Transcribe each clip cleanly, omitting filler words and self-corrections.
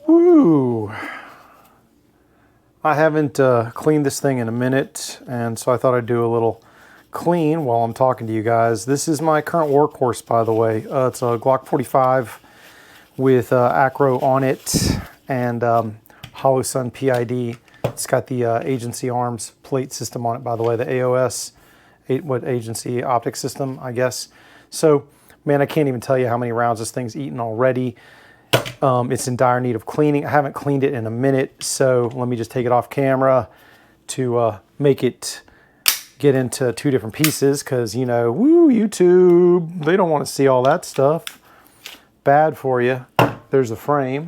Woo! I haven't cleaned this thing in a minute, and so I thought I'd do a little clean while I'm talking to you guys. This is my current workhorse, by the way. It's a Glock 45 with Acro on it and Hollow Sun PID. It's got the agency arms plate system on it, by the way, the AOS, agency optic system, I guess. So, man, I can't even tell you how many rounds this thing's eaten already. It's in dire need of cleaning. I haven't cleaned it in a minute, so let me just take it off camera to make it get into two different pieces, because, you know, woo, YouTube, they don't want to see all that stuff. Bad for you. There's the frame.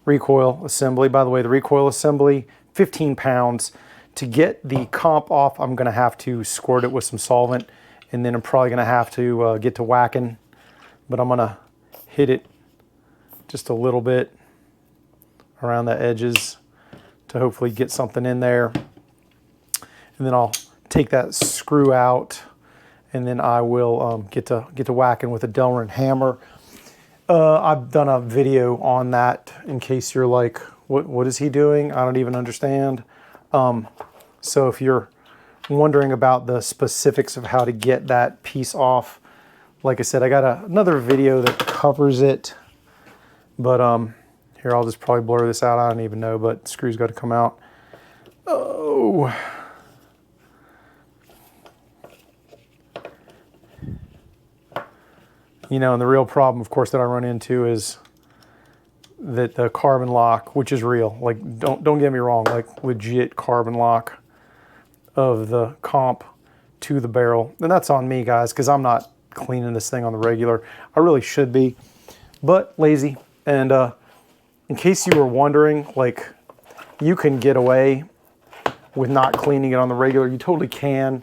Recoil assembly. By the way, the recoil assembly, 15 pounds. To get the comp off, I'm going to have to squirt it with some solvent, and then I'm probably going to have to get to whacking, but I'm going to hit it just a little bit around the edges to hopefully get something in there. And then I'll take that screw out, and then I will get to whacking with a Delrin hammer. I've done a video on that in case you're like, what is he doing? I don't even understand. So if you're wondering about the specifics of how to get that piece off, like I said, I got another video that covers it, but here, I'll just probably blur this out. I don't even know, but the screw's got to come out. Oh. You know, and the real problem, of course, that I run into is that the carbon lock, which is real, like, don't get me wrong, like legit carbon lock of the comp to the barrel. And that's on me, guys, because I'm not cleaning this thing on the regular. I really should be, but lazy. And in case you were wondering, like, you can get away with not cleaning it on the regular. You totally can.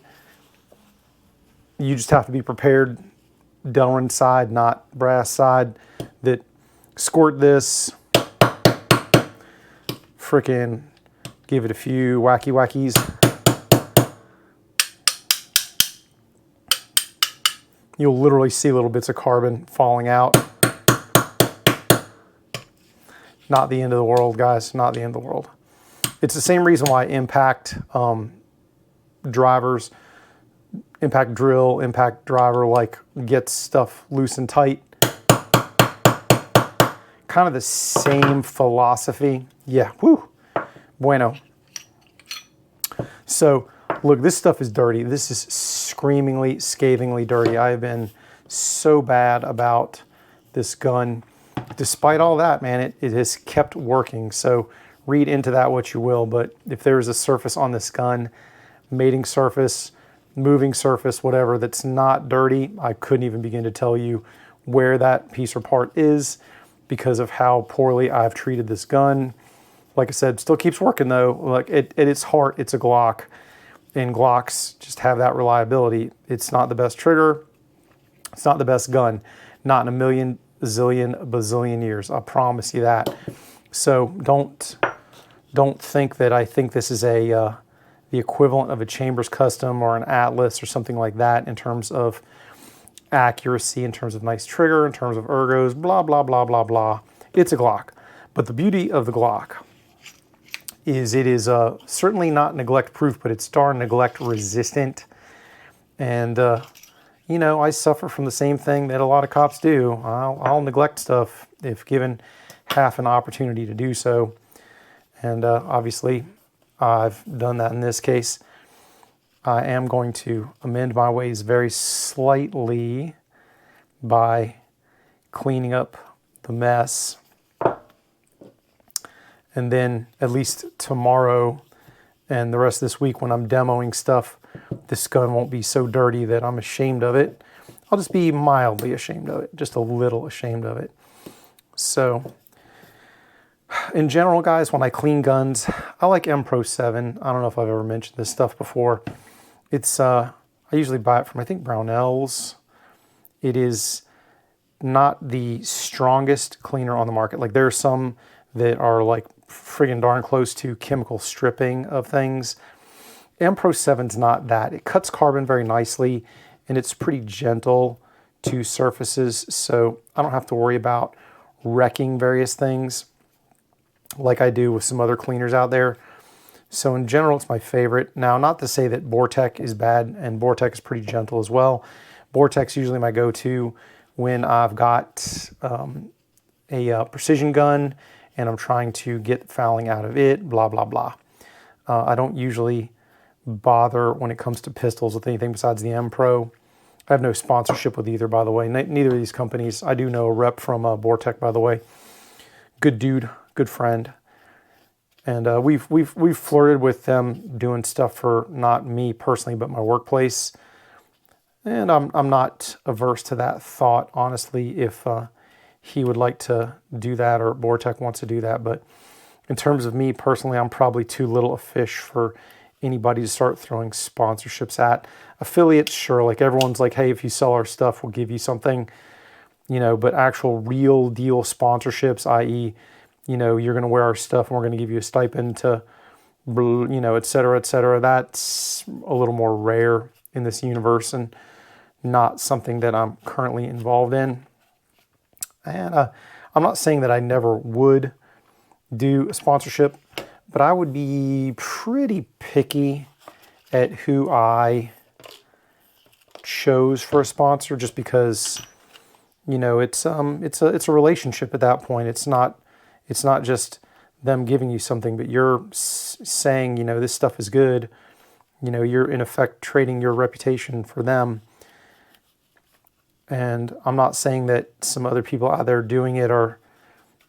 You just have to be prepared, Delrin side, not brass side, that squirt this, frickin' give it a few whackies. You'll literally see little bits of carbon falling out. Not the end of the world, guys, not the end of the world. It's the same reason why impact drivers, impact drill, impact driver, like, gets stuff loose and tight. Kind of the same philosophy. Yeah, woo, bueno. So, look, this stuff is dirty. This is screamingly, scathingly dirty. I have been so bad about this gun. Despite all that, man, it has kept working. So read into that what you will, but if there's a surface on this gun, mating surface, moving surface, whatever, that's not dirty, I couldn't even begin to tell you where that piece or part is because of how poorly I've treated this gun. Like I said, still keeps working though. Like, at its heart, it's a Glock. And Glocks just have that reliability. It's not the best trigger. It's not the best gun. Not in a million, zillion, bazillion years. I promise you that. So don't think that I think this is the equivalent of a Chambers Custom or an Atlas or something like that in terms of accuracy, in terms of nice trigger, in terms of ergos, blah, blah, blah, blah, blah. It's a Glock. But the beauty of the Glock is it is certainly not neglect proof, but it's darn neglect resistant. And, you know, I suffer from the same thing that a lot of cops do. I'll neglect stuff if given half an opportunity to do so. And obviously, I've done that in this case. I am going to amend my ways very slightly by cleaning up the mess. And then at least tomorrow and the rest of this week when I'm demoing stuff, this gun won't be so dirty that I'm ashamed of it. I'll just be mildly ashamed of it, just a little ashamed of it. So in general, guys, when I clean guns, I like M Pro 7. I don't know if I've ever mentioned this stuff before. It's I usually buy it from, I think, Brownells. It is not the strongest cleaner on the market. Like, there are some that are like friggin' darn close to chemical stripping of things. M Pro 7's not that. It cuts carbon very nicely, and it's pretty gentle to surfaces, so I don't have to worry about wrecking various things like I do with some other cleaners out there. So in general, it's my favorite. Now, not to say that Vortex is bad, and Vortex is pretty gentle as well. Vortex is usually my go-to when I've got a precision gun and I'm trying to get fouling out of it, blah, blah, blah. I don't usually bother when it comes to pistols with anything besides the M Pro. I have no sponsorship with either, by the way. Neither of these companies. I do know a rep from Vortex, by the way. Good dude, good friend. And we've flirted with them doing stuff for not me personally, but my workplace. And I'm not averse to that thought, honestly, if he would like to do that or Vortex wants to do that. But in terms of me personally, I'm probably too little a fish for anybody to start throwing sponsorships at. Affiliates, sure, like everyone's like, hey, if you sell our stuff, we'll give you something, you know, but actual real deal sponsorships, i.e., you know, you're going to wear our stuff and we're going to give you a stipend to, you know, et cetera, that's a little more rare in this universe and not something that I'm currently involved in. And I'm not saying that I never would do a sponsorship, but I would be pretty picky at who I chose for a sponsor, just because, you know, it's a relationship at that point. It's not just them giving you something, but you're saying, you know, this stuff is good. You know, you're in effect trading your reputation for them. And I'm not saying that some other people out there doing it are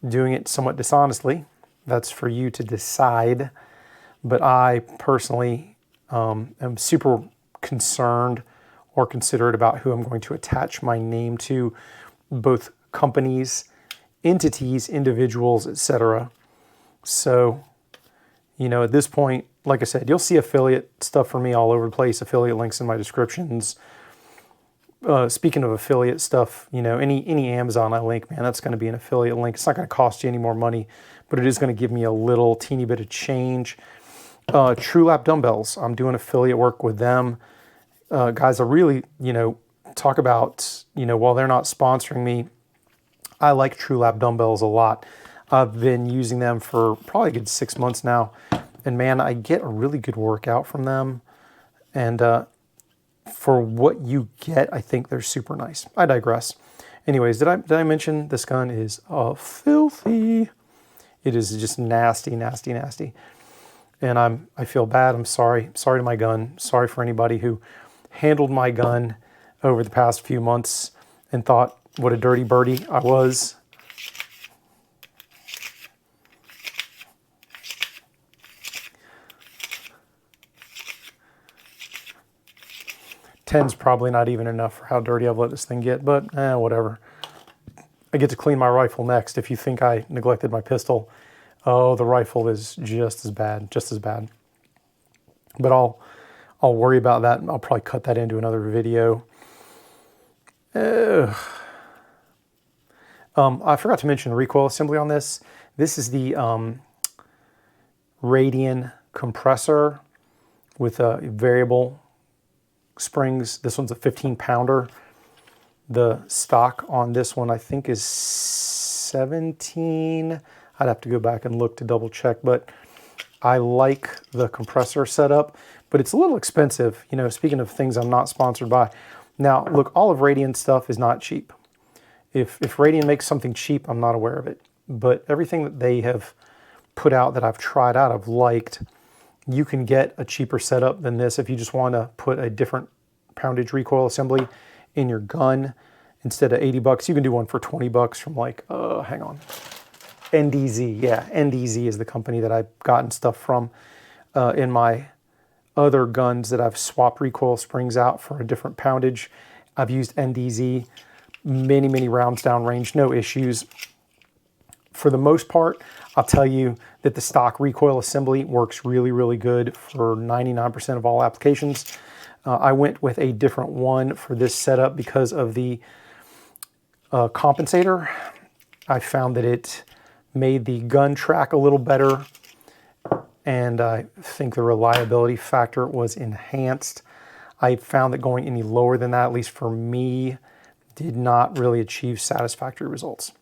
doing it somewhat dishonestly. That's for you to decide. But I personally am super concerned or considerate about who I'm going to attach my name to, both companies, entities, individuals, etc. So, you know, at this point, like I said, you'll see affiliate stuff for me all over the place, affiliate links in my descriptions. Speaking of affiliate stuff, you know, any Amazon I link, man, that's going to be an affiliate link. It's not going to cost you any more money, but it is going to give me a little teeny bit of change. TrueLap Dumbbells, I'm doing affiliate work with them. Guys, I really, you know, talk about, you know, while they're not sponsoring me, I like TrueLap Dumbbells a lot. I've been using them for probably a good 6 months now. And man, I get a really good workout from them. And for what you get, I think they're super nice. I digress. Anyways, did I mention this gun is filthy? It is just nasty, nasty, nasty. And I feel bad. I'm sorry. Sorry to my gun. Sorry for anybody who handled my gun over the past few months and thought what a dirty birdie I was. Ten's probably not even enough for how dirty I've let this thing get, but whatever. I get to clean my rifle next. If you think I neglected my pistol, oh, the rifle is just as bad, just as bad. But I'll worry about that. I'll probably cut that into another video. I forgot to mention recoil assembly on this. This is the Radian compressor with a variable springs. This one's a 15-pounder. The stock on this one I think is 17. I'd have to go back and look to double check, but I like the compressor setup, but it's a little expensive. You know, speaking of things I'm not sponsored by. Now, look, all of Radian stuff is not cheap. If Radian makes something cheap, I'm not aware of it. But everything that they have put out that I've tried out, I've liked. You can get a cheaper setup than this if you just want to put a different poundage recoil assembly in your gun. Instead of 80 bucks, you can do one for 20 bucks from like, hang on. NDZ, yeah, NDZ is the company that I've gotten stuff from in my other guns that I've swapped recoil springs out for a different poundage. I've used NDZ, many rounds downrange, no issues. For the most part, I'll tell you that the stock recoil assembly works really good for 99% of all applications. I went with a different one for this setup because of the compensator. I found that it made the gun track a little better, and I think the reliability factor was enhanced. I found that going any lower than that, at least for me, did not really achieve satisfactory results.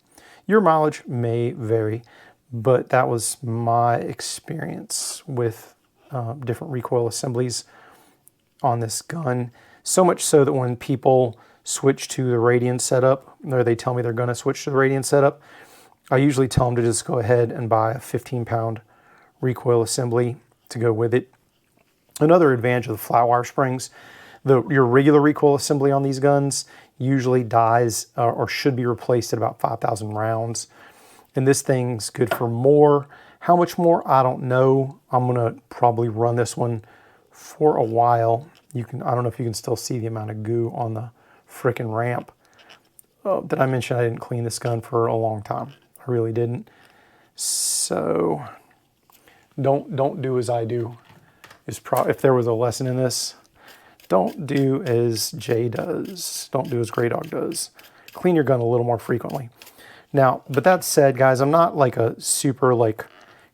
Your mileage may vary, but that was my experience with different recoil assemblies on this gun. So much so that when people switch to the Radian setup, or they tell me they're going to switch to the Radian setup, I usually tell them to just go ahead and buy a 15-pound recoil assembly to go with it. Another advantage of the flat wire springs, your regular recoil assembly on these guns usually dies or should be replaced at about 5,000 rounds. And this thing's good for more. How much more? I don't know. I'm gonna probably run this one for a while. I don't know if you can still see the amount of goo on the frickin' ramp. Oh, did I mention I didn't clean this gun for a long time? I really didn't. So don't do as I do. If there was a lesson in this, don't do as Jay does. Don't do as Grey Dog does. Clean your gun a little more frequently. Now, but that said, guys, I'm not like a super like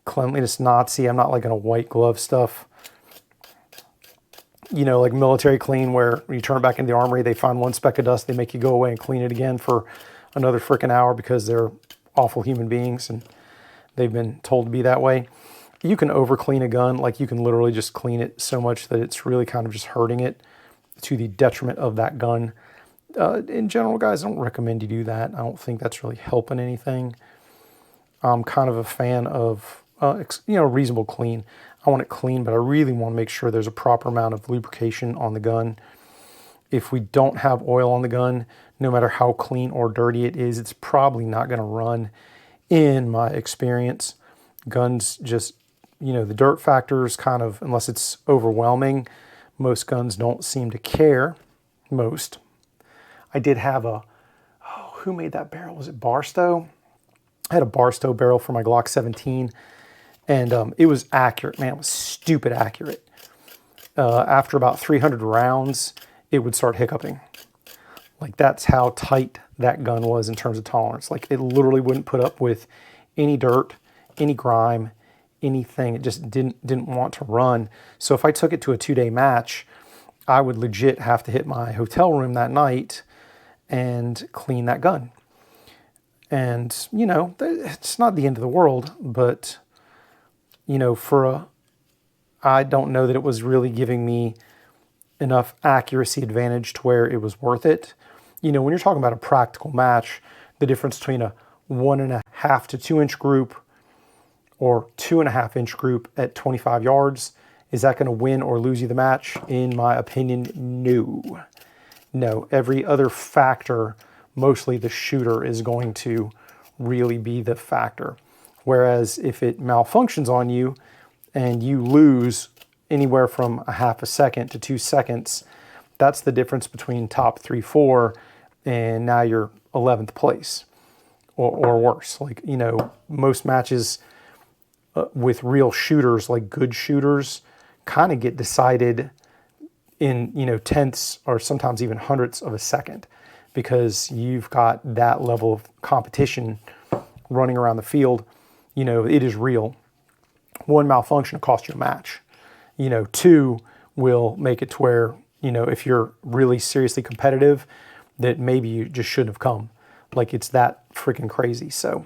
cleanliness Nazi. I'm not like in a white glove stuff. You know, like military clean where when you turn it back into the armory, they find one speck of dust, they make you go away and clean it again for another freaking hour because they're awful human beings and they've been told to be that way. You can over clean a gun, like you can literally just clean it so much that it's really kind of just hurting it to the detriment of that gun. In general, guys, I don't recommend you do that. I don't think that's really helping anything. I'm kind of a fan of, reasonable clean. I want it clean, but I really want to make sure there's a proper amount of lubrication on the gun. If we don't have oil on the gun, no matter how clean or dirty it is, it's probably not going to run in my experience. Guns just, the dirt factor is kind of, unless it's overwhelming, most guns don't seem to care. Most. I did have who made that barrel? Was it Barstow? I had a Barstow barrel for my Glock 17, and it was accurate. Man, it was stupid accurate. After about 300 rounds, it would start hiccuping. Like, that's how tight that gun was in terms of tolerance. Like, it literally wouldn't put up with any dirt, any grime, anything. It just didn't want to run. So if I took it to a 2-day match, I would legit have to hit my hotel room that night and clean that gun. And, it's not the end of the world, but, I don't know that it was really giving me enough accuracy advantage to where it was worth it. When you're talking about a practical match, the difference between a 1.5 to 2 inch group or 2.5 inch group at 25 yards, is that going to win or lose you the match? In my opinion, no. No, every other factor, mostly the shooter, is going to really be the factor. Whereas if it malfunctions on you and you lose anywhere from 1/2 second to 2 seconds, that's the difference between top 3, 4, and now you're 11th place or worse. Like, most matches with real shooters, like good shooters, kind of get decided in, tenths or sometimes even hundredths of a second, because you've got that level of competition running around the field. It is real. One malfunction will cost you a match. 2 will make it to where, if you're really seriously competitive, that maybe you just shouldn't have come. Like, it's that freaking crazy. So,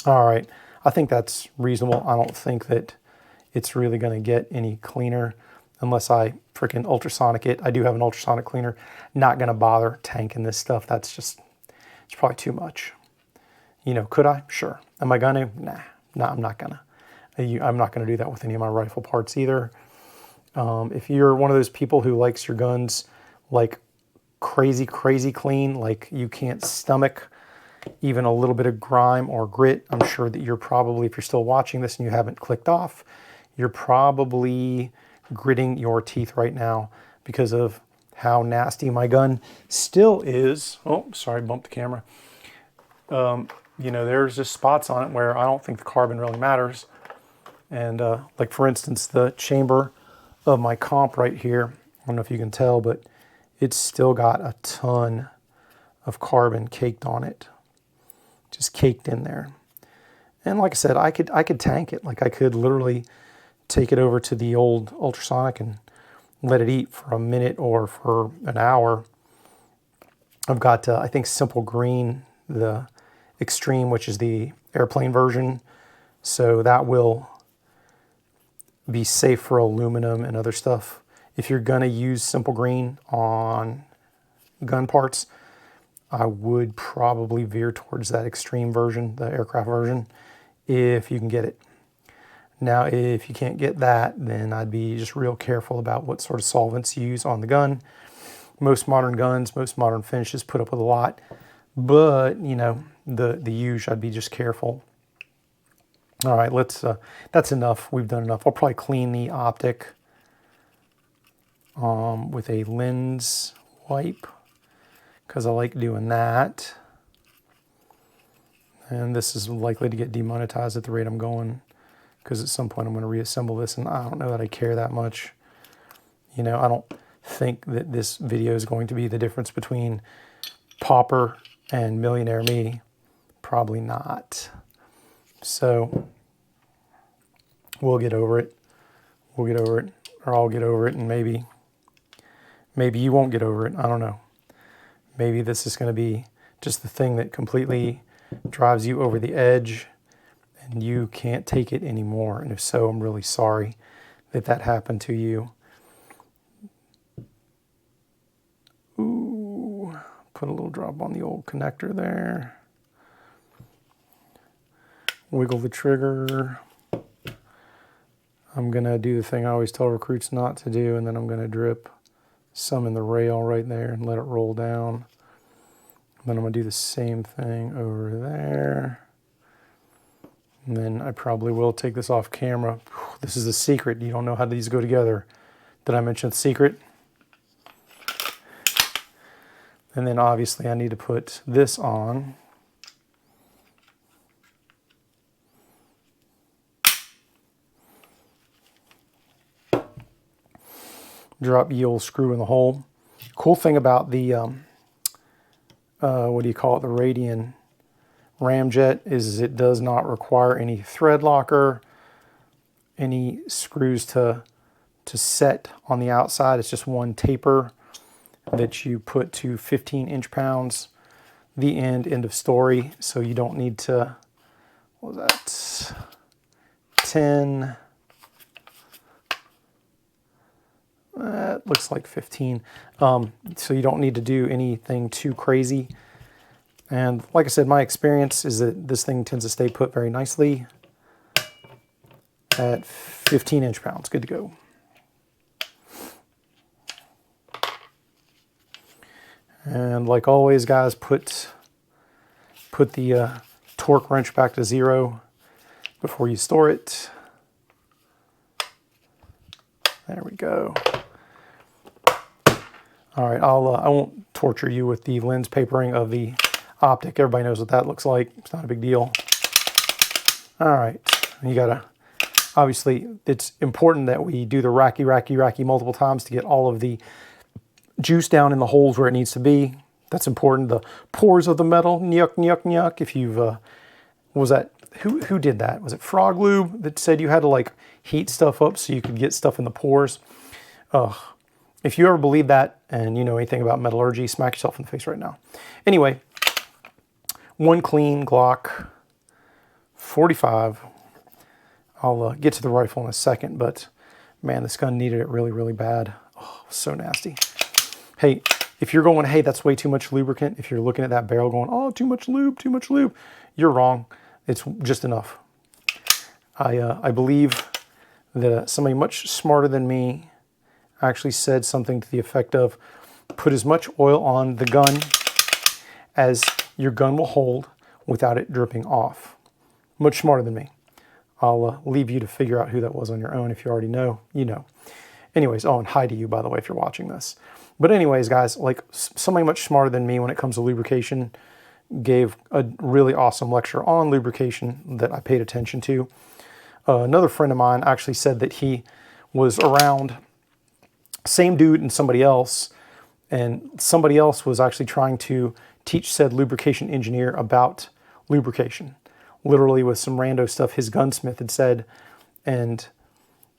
all right. I think that's reasonable. I don't think that it's really going to get any cleaner unless I freaking ultrasonic it. I do have an ultrasonic cleaner. Not going to bother tanking this stuff. It's probably too much. Could I? Sure. Am I going to? Nah, I'm not going to. I'm not going to do that with any of my rifle parts either. If you're one of those people who likes your guns like crazy, crazy clean, like you can't stomach even a little bit of grime or grit, I'm sure that you're probably, if you're still watching this and you haven't clicked off, you're probably gritting your teeth right now because of how nasty my gun still is. Oh, sorry, bumped the camera. There's just spots on it where I don't think the carbon really matters. And like, for instance, the chamber of my comp right here, I don't know if you can tell, but it's still got a ton of carbon caked on it. Just caked in there. And like I said, I could tank it. Like, I could literally take it over to the old ultrasonic and let it eat for a minute or for an hour. I've got, I think, Simple Green, the Extreme, which is the airplane version. So that will be safe for aluminum and other stuff. If you're gonna use simple green on gun parts, I would probably veer towards that extreme version, the aircraft version, if you can get it. Now, if you can't get that, then I'd be just real careful about what sort of solvents you use on the gun. Most modern guns, most modern finishes put up with a lot, but you know, the use, I'd be just careful. All right, that's enough. We've done enough. I'll probably clean the optic with a lens wipe, because I like doing that. And this is likely to get demonetized at the rate I'm going, because at some point I'm going to reassemble this, and I don't know that I care that much. You know, I don't think that this video is going to be the difference between pauper and millionaire me. Probably not. So we'll get over it. We'll get over it, or I'll get over it, and maybe you won't get over it. I don't know. Maybe this is going to be just the thing that completely drives you over the edge and you can't take it anymore. And if so, I'm really sorry that that happened to you. Ooh, put a little drop on the old connector there. Wiggle the trigger. I'm going to do the thing I always tell recruits not to do, and then I'm going to drip some in the rail right there and let it roll down. Then I'm going to do the same thing over there. And then I probably will take this off camera. This is the secret. You don't know how these go together. Did I mention the secret? And then obviously I need to put this on. Drop yield screw in the hole. Cool thing about the what do you call it, the Radian ramjet is it does not require any thread locker, any screws to set on the outside. It's just one taper that you put to 15 inch-pounds, the end of story. So you don't need to, what was that, 10, that looks like 15. So you don't need to do anything too crazy. And like I said, my experience is that this thing tends to stay put very nicely at 15 inch-pounds. Good to go. And like always, guys, put the torque wrench back to 0 before you store it. There we go. All right, I won't torture you with the lens papering of the optic. Everybody knows what that looks like. It's not a big deal. All right, you gotta, obviously, it's important that we do the racky multiple times to get all of the juice down in the holes where it needs to be. That's important. The pores of the metal, nyuk. If you've, what was that? Who did that? Was it Frog Lube that said you had to like heat stuff up so you could get stuff in the pores? Ugh. If you ever believe that and you know anything about metallurgy, smack yourself in the face right now. Anyway, one clean Glock 45. I'll get to the rifle in a second, but man, this gun needed it really bad. Oh, so nasty. Hey, if you're going, hey, that's way too much lubricant, if you're looking at that barrel going, oh, too much lube, you're wrong. It's just enough. I believe that somebody much smarter than me actually said something to the effect of, put as much oil on the gun as your gun will hold without it dripping off. Much smarter than me. I'll leave you to figure out who that was on your own. If you already know, you know. Anyways, oh, and hi to you, by the way, if you're watching this. But anyways, guys, like somebody much smarter than me when it comes to lubrication gave a really awesome lecture on lubrication that I paid attention to. Another friend of mine actually said that he was around, same dude and somebody else was actually trying to teach said lubrication engineer about lubrication, literally with some rando stuff his gunsmith had said. And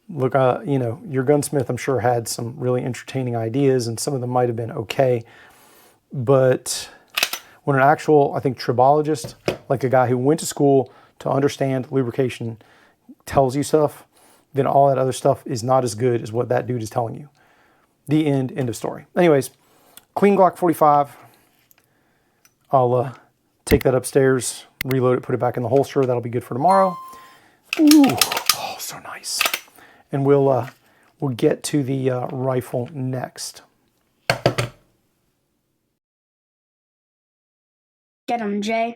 look, you know, your gunsmith, I'm sure, had some really entertaining ideas, and some of them might have been okay. But When an actual, I think, tribologist, like a guy who went to school to understand lubrication, tells you stuff, then all that other stuff is not as good as what that dude is telling you. The end of story. Anyways, clean Glock 45. I'll take that upstairs, reload it, put it back in the holster. That'll be good for tomorrow. Ooh, oh, so nice. And we'll get to the rifle next. Get him, Jay.